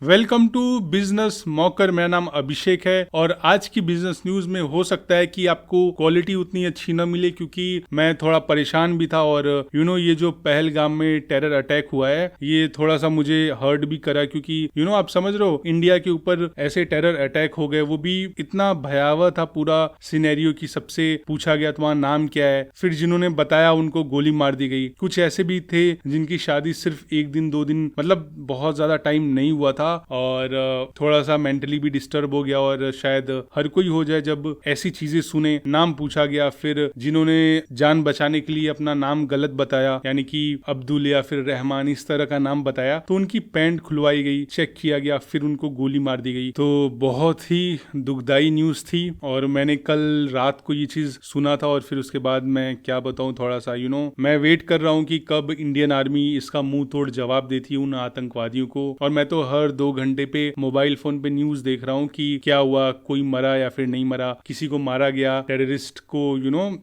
Welcome to business मॉकर। मेरा नाम अभिषेक है और आज की बिजनेस न्यूज में हो सकता है कि आपको क्वालिटी उतनी अच्छी न मिले क्योंकि मैं थोड़ा परेशान भी था और ये जो पहलगाम में टेरर अटैक हुआ है ये थोड़ा सा मुझे हर्ट भी करा क्योंकि आप समझ रहे हो इंडिया के ऊपर ऐसे टेरर अटैक हो गए, वो भी इतना भयावह था पूरा सिनेरियो की। सबसे पूछा गया तुम्हारा नाम क्या है, फिर जिन्होंने बताया उनको गोली मार दी गई। कुछ ऐसे भी थे जिनकी शादी सिर्फ एक दिन दो दिन मतलब बहुत ज्यादा टाइम नहीं हुआ था और थोड़ा सा मेंटली भी डिस्टर्ब हो गया। और शायद हर कोई हो जाए जब ऐसी चीजें सुने। नाम पूछा गया, फिर जिन्होंने जान बचाने के लिए अपना नाम गलत बताया यानी कि अब्दुल या फिर रहमान इस तरह का नाम बताया तो उनकी पैंट खुलवाई गई, चेक किया गया, फिर उनको गोली मार दी गई। तो बहुत ही दुखदाई न्यूज थी और मैंने कल रात को ये चीज सुना था और फिर उसके बाद मैं क्या बताऊं, थोड़ा सा मैं वेट कर रहा हूं कि कब इंडियन आर्मी इसका मुंह तोड़ जवाब देती है उन आतंकवादियों को। और मैं तो हर 2 घंटे पे मोबाइल फोन पे न्यूज देख रहा हूँ कि क्या हुआ, कोई मरा या फिर नहीं मरा, किसी को मारा गया, टेररिस्ट को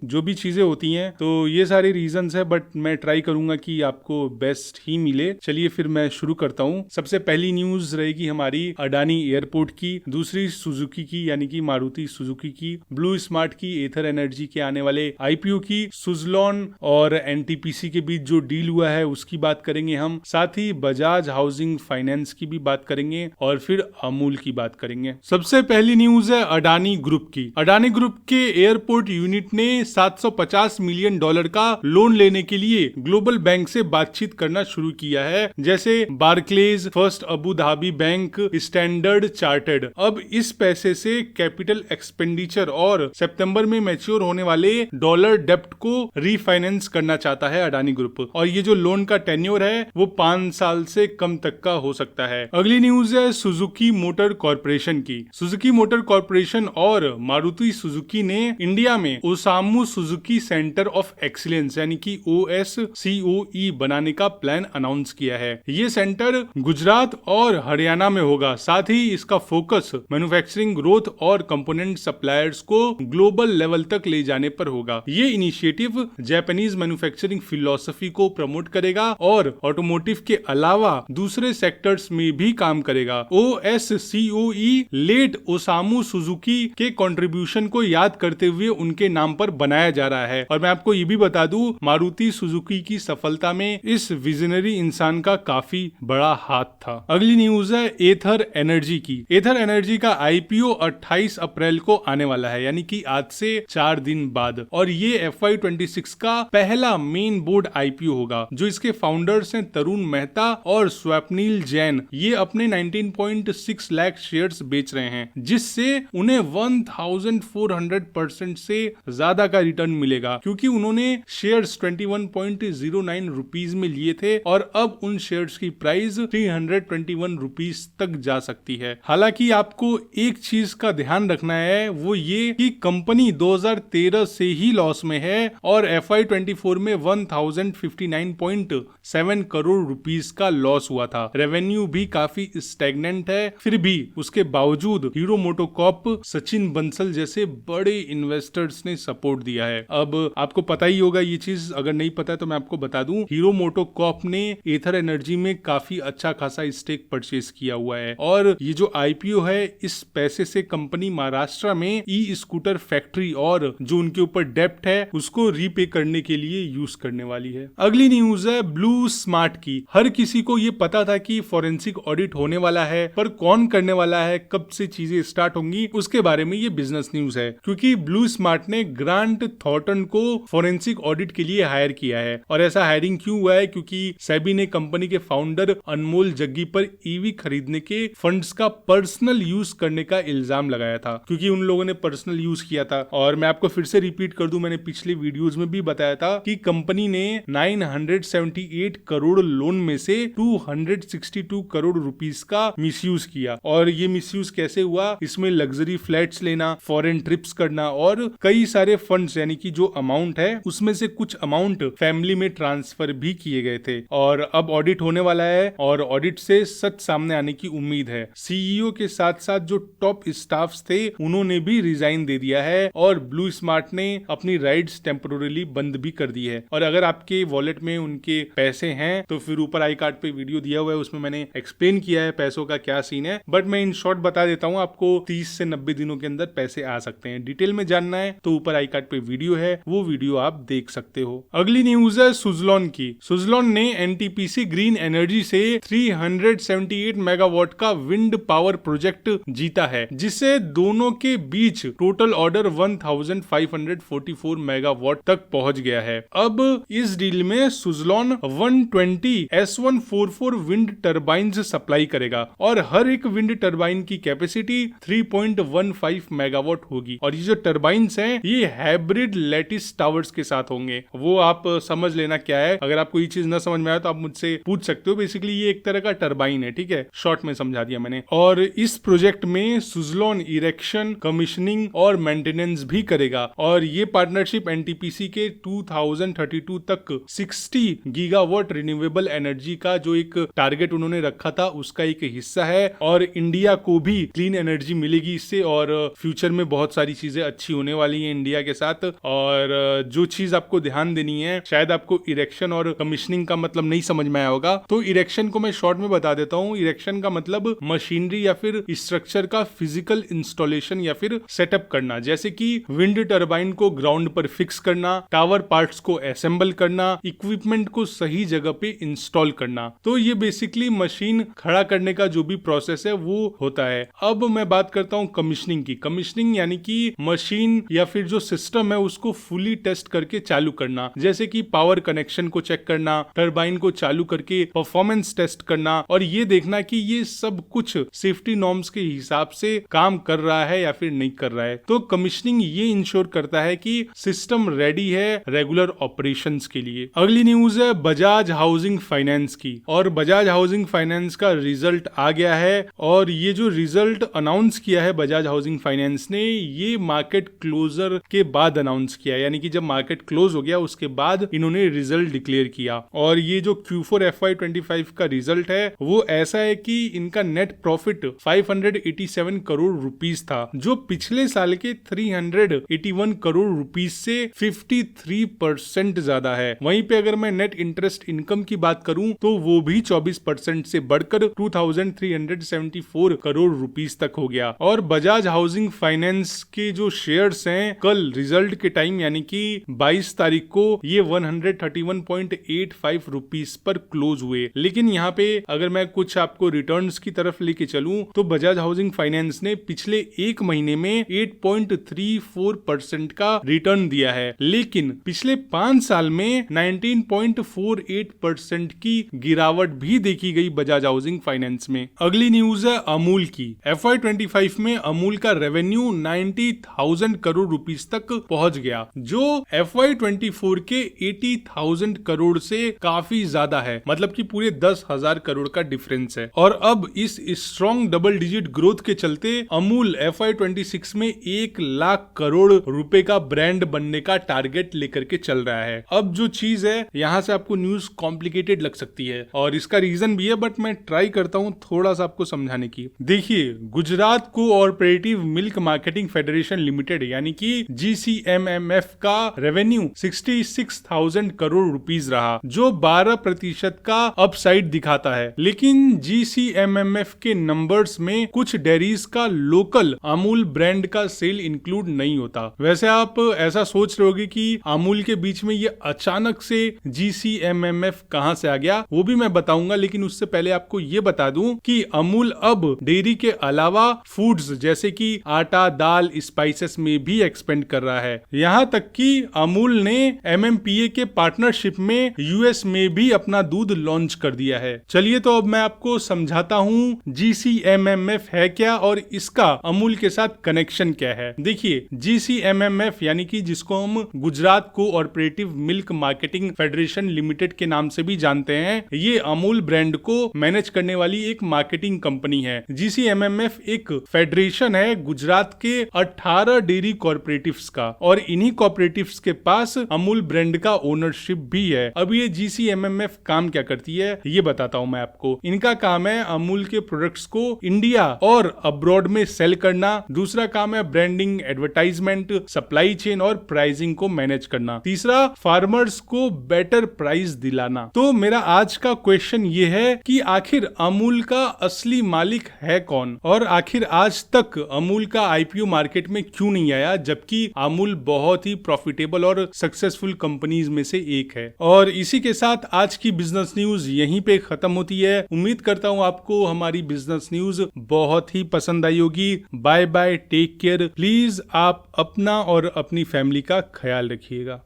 जो भी चीजें होती हैं। तो ये सारे रीजंस है बट मैं ट्राई करूंगा कि आपको बेस्ट ही मिले। चलिए फिर मैं शुरू करता हूँ। सबसे पहली न्यूज रहेगी हमारी अडानी एयरपोर्ट की, दूसरी सुजुकी की यानी कि मारुति सुजुकी की, ब्लू स्मार्ट की, एथर एनर्जी के आने वाले आईपीओ की, सुजलॉन और एनटीपीसी के बीच जो डील हुआ है उसकी बात करेंगे हम, साथ ही बजाज हाउसिंग फाइनेंस की भी बात करेंगे और फिर अमूल की बात करेंगे। सबसे पहली न्यूज है अडानी ग्रुप की। अडानी ग्रुप के एयरपोर्ट यूनिट ने $750 मिलियन का लोन लेने के लिए ग्लोबल बैंक से बातचीत करना शुरू किया है, जैसे Barclays, first Abu Dhabi bank, standard chartered. अब इस पैसे से कैपिटल एक्सपेंडिचर और सितंबर में मैच्योर होने वाले डॉलर डेप्ट को रीफाइनेंस करना चाहता है अडानी ग्रुप। और ये जो लोन का टेन्योर है वो 5 साल से कम तक का हो सकता है। अगली न्यूज है सुजुकी मोटर कॉर्पोरेशन की। सुजुकी मोटर कॉर्पोरेशन और मारुति सुजुकी ने इंडिया में Osamu Suzuki centre of excellence यानी कि OSCOE बनाने का प्लान अनाउंस किया है। ये सेंटर गुजरात और हरियाणा में होगा। साथ ही इसका फोकस मैन्युफैक्चरिंग ग्रोथ और कंपोनेंट सप्लायर्स को ग्लोबल लेवल तक ले जाने पर होगा। ये इनिशिएटिव जापानीज मैन्युफैक्चरिंग फिलॉसफी को प्रमोट करेगा और ऑटोमोटिव के अलावा दूसरे सेक्टर्स में भी काम करेगा। OSCOE लेट ओसामू सुजुकी के कंट्रीब्यूशन को याद करते हुए उनके नाम पर बनाया जा रहा है। और मैं आपको ये भी बता दूं, मारुति सुजुकी की सफलता में इस विजनरी इंसान का काफी बड़ा हाथ था। अगली न्यूज है एथर एनर्जी की। एथर एनर्जी का आईपीओ 28 अप्रैल को आने वाला है यानी कि आज से 4 दिन बाद। और ये FY26 का पहला मेन बोर्ड आईपीओ होगा। जो इसके फाउंडर्स हैं तरुण मेहता और स्वप्निल जैन, ये अपने 19.6 लाख शेयर्स बेच रहे हैं, जिससे उन्हें 1400% से ज्यादा का रिटर्न मिलेगा क्योंकि उन्होंने शेयर्स 21.09 रुपीज में लिए थे और अब उन शेयर्स की प्राइस 321 रुपीज तक जा सकती है। हालांकि आपको एक चीज का ध्यान रखना है, वो ये कि कंपनी 2013 से ही लॉस में है और FY24 में 1059.7 करोड़ रुपीज का लॉस हुआ था। रेवेन्यू भी काफी स्टैग्नेंट है, फिर भी उसके बावजूद हीरो मोटोकॉर्प, सचिन बंसल जैसे बड़े इन्वेस्टर्स ने सपोर्ट दिया है। अब आपको पता ही होगा ये चीज, अगर नहीं पता है तो मैं आपको बता दूं, हीरो मोटोकॉर्प ने एथर एनर्जी में काफी अच्छा खासा स्टेक परचेज किया हुआ है। और ये जो आईपीओ है, इस पैसे से कंपनी महाराष्ट्र में ई स्कूटर फैक्ट्री और जो उनके ऊपर डेप्ट है उसको रीपे करने के लिए यूज करने वाली है। अगली न्यूज है ब्लू स्मार्ट की। हर किसी को ये पता था कि फॉरेंसिक ऑडिट होने वाला है, पर कौन करने वाला है, कब से चीजें स्टार्ट होंगी, उसके बारे में ये बिजनेस न्यूज है। क्योंकि ब्लू स्मार्ट ने ग्रांट थॉर्टन को फॉरेंसिक ऑडिट के लिए हायर किया है। और ऐसा हायरिंग क्यों हुआ है? क्योंकि सेबी ने कंपनी के फाउंडर अनमोल जग्गी पर ईवी खरीदने के फंड्स का पर्सनल यूज करने का इल्जाम लगाया था, क्योंकि उन लोगों ने पर्सनल यूज किया था। और मैं आपको फिर से रिपीट कर दूं, मैंने पिछले वीडियोस में भी बताया था कि कंपनी ने 978 करोड़ लोन में से 262 करोड़ रुपीस का मिसयूज किया। और ये मिसयूज कैसे हुआ? इसमें लग्जरी फ्लैट्स लेना, फॉरेन ट्रिप्स करना और कई सारे फंड्स यानी कि जो अमाउंट है उसमें से कुछ अमाउंट फैमिली में ट्रांसफर भी किए गए थे। और अब ऑडिट होने वाला है और ऑडिट से सच सामने आने की उम्मीद है। सीईओ के साथ साथ जो टॉप स्टाफ्स थे उन्होंने भी रिजाइन दे दिया है और ब्लू स्मार्ट ने अपनी राइड्स टेम्पोरली बंद भी कर दी है। और अगर आपके वॉलेट में उनके पैसे हैं तो फिर ऊपर आई कार्ड पे वीडियो दिया हुआ है, उसमें मैंने एक्सप्लेन किया है पैसों का क्या सीन है, बट मैं इन शॉर्ट बता देता हूँ आपको 30 से 90 दिनों के अंदर पैसे आ सकते हैं। डिटेल में जानना है तो ऊपर आई कार्ड पे वीडियो है, वो वीडियो आप देख सकते हो। अगली न्यूज है सुजलॉन की। सुजलॉन ने एनटीपीसी ग्रीन एनर्जी से 378 मेगावाट का विंड पावर प्रोजेक्ट जीता है, जिससे दोनों के बीच टोटल ऑर्डर 1544 मेगावाट तक पहुंच गया है। अब इस डील में Suzlon 120 S144 wind turbines supply करेगा और हर एक विंड टर्बाइन की कैपेसिटी 3.15 मेगावाट होगी। और ये जो टर्बाइन्स हैं ये हाइब्रिड लैटिस टावर्स के साथ होंगे। वो आप समझ लेना क्या है, अगर आपको ये चीज न समझ में आए तो आप मुझसे पूछ सकते हो। बेसिकली ये एक तरह का टर्बाइन है, ठीक है, शॉर्ट में समझा दिया मैंने। और इस प्रोजेक्ट में सुजलॉन इरेक्शन, कमीशनिंग और मेंटेनेंस भी करेगा। और ये पार्टनरशिप एनटीपीसी के 2032 तक 60 गीगावाट रिन्यूएबल एनर्जी का जो एक टारगेट उन्होंने रखा था उसका एक हिस्सा है। और इंडिया को भी क्लीन एनर्जी मिलेगी इससे, और फ्यूचर में बहुत सारी चीजें अच्छी होने वाली हैं इंडिया के साथ। और जो चीज आपको ध्यान देनी है, शायद आपको इरेक्शन और कमीशनिंग का मतलब नहीं समझ में आया होगा, तो इरेक्शन को मैं शॉर्ट में बता देता हूँ। इरेक्शन का मतलब मशीनरी या फिर स्ट्रक्चर का फिजिकल इंस्टॉलेशन या फिर सेटअप करना, जैसे कि विंड टर्बाइन को ग्राउंड पर फिक्स करना, टावर पार्ट्स को असेंबल करना, इक्विपमेंट को सही जगह पे इंस्टॉल करना। तो ये बेसिकली मशीन खड़ा करने का जो भी प्रोसेस है वो होता है। अब मैं बात करता हूँ कमीशनिंग की। कमीशनिंग यानी कि मशीन या फिर जो सिस्टम है उसको फुली टेस्ट करके चालू करना, जैसे कि पावर कनेक्शन को चेक करना, टर्बाइन को चालू करके परफॉर्मेंस टेस्ट करना और ये देखना कि ये सब कुछ सेफ्टी नॉर्म्स के हिसाब से काम कर रहा है या फिर नहीं कर रहा है। तो कमीशनिंग ये इंश्योर करता है कि सिस्टम रेडी है रेगुलर ऑपरेशंस के लिए। अगली न्यूज है बजाज हाउसिंग फाइनेंस की। और बजाज हाउसिंग फाइनेंस का रिजल्ट आ गया है और ये जो रिजल्ट अनाउंस किया है बजाज हाउसिंग फाइनेंस ने, ये मार्केट क्लोजर के बाद अनाउंस किया, यानी कि जब मार्केट क्लोज हो गया उसके बाद इन्होंने रिजल्ट डिक्लेयर किया। और ये जो Q4 FY25 का रिजल्ट है वो ऐसा है कि इनका नेट प्रॉफिट 587 करोड़ रुपीस था, जो पिछले साल के 381 करोड़ रुपीस से 53% ज्यादा है। वहीं पे अगर मैं नेट इंटरेस्ट इनकम की बात करूं तो वो भी 24% से बढ़कर 2374 करोड़ रुपीस तक हो गया। और बजाज हाउसिंग फाइनेंस के जो शेयर्स हैं कल रिजल्ट के टाइम यानी कि 22 तारीख को ये 131.85 रुपीस पर क्लोज हुए। लेकिन यहाँ पे अगर मैं कुछ आपको रिटर्न्स की तरफ लेके चलूं तो बजाज हाउसिंग फाइनेंस ने पिछले एक महीने में 8.34% का रिटर्न दिया है, लेकिन पिछले 5 साल में 19.48% की गिरावट भी देखी गई बजाज हाउसिंग फाइनेंस में। अगली न्यूज है अमूल की। FY25 में अमूल का रेवेन्यू 90,000 करोड़ रुपीस तक पहुंच गया, जो FY24 के 80,000 करोड़ से काफी ज्यादा है, मतलब कि पूरे 10,000 करोड़ का डिफरेंस है। और अब इस स्ट्रॉन्ग डबल डिजिट ग्रोथ के चलते अमूल FY26 में 1 लाख करोड़ रुपए का ब्रांड बनने का टारगेट लेकर के चल रहा है। अब जो चीज है यहाँ से आपको न्यूज कॉम्प्लिकेटेड लग सकती है और इसका रीजन भी है, बट मैं ट्राई करता हूँ थोड़ा सा आपको समझाने की। देखिए, Gujarat cooperative milk marketing federation limited यानी कि GCMMF का रेवेन्यू 66,000 करोड़ रुपीस रहा, जो 12% का अपसाइड दिखाता है। लेकिन GCMMF के नंबर्स में कुछ डेयरीज का लोकल अमूल ब्रांड का सेल इंक्लूड नहीं होता। वैसे आप ऐसा सोच रहे होगे कि अमूल के बीच में ये अचानक से GCMMF कहां से आ गया, वो भी मैं बताऊंगा। लेकिन उससे पहले आपको ये बता दूं कि अमूल अब डेयरी के अलावा फूड्स जैसे कि आटा, दाल, स्पाइसेस में भी एक्सपेंड कर रहा है। यहाँ तक कि अमूल ने MMPA के पार्टनरशिप में US में भी अपना दूध लॉन्च कर दिया है। चलिए तो अब मैं आपको समझाता हूँ GCMMF है क्या और इसका अमूल के साथ कनेक्शन क्या है। देखिए, GCMMF यानी कि जिसको हम Gujarat cooperative milk marketing federation limited के नाम से भी जानते हैं, ये अमूल ब्रांड को मैनेज करने वाली एक मार्केटिंग कंपनी है। GCMMF एक फेडरेशन है गुजरात के 18 डेयरी कॉर्पोरेटिव्स का, और इन्हीं कॉर्पोरेटिव्स के पास अमूल ब्रांड का ओनरशिप भी है। अब ये GCMMF काम क्या करती है ये बताता हूँ मैं आपको। इनका काम है अमूल के प्रोडक्ट्स को इंडिया और अब्रॉड में सेल करना। दूसरा काम है ब्रांडिंग, एडवर्टाइजमेंट, सप्लाई चेन और प्राइसिंग को मैनेज करना। तीसरा, फार्मर्स को बेटर प्राइस दिलाना। तो मेरा आज का क्वेश्चन ये है कि आखिर अमूल का असली मालिक है कौन, और आखिर आज तक अमूल का आईपीओ मार्केट में क्यों नहीं आया, जबकि अमूल बहुत ही प्रॉफिटेबल और सक्सेसफुल कंपनीज में से एक है। और इसी के साथ आज की बिजनेस न्यूज यहीं पे खत्म होती है। उम्मीद करता हूं आपको हमारी बिजनेस न्यूज बहुत ही पसंद आई होगी। Bye bye, take care. Please आप अपना और अपनी फैमिली का ख्याल रखिएगा।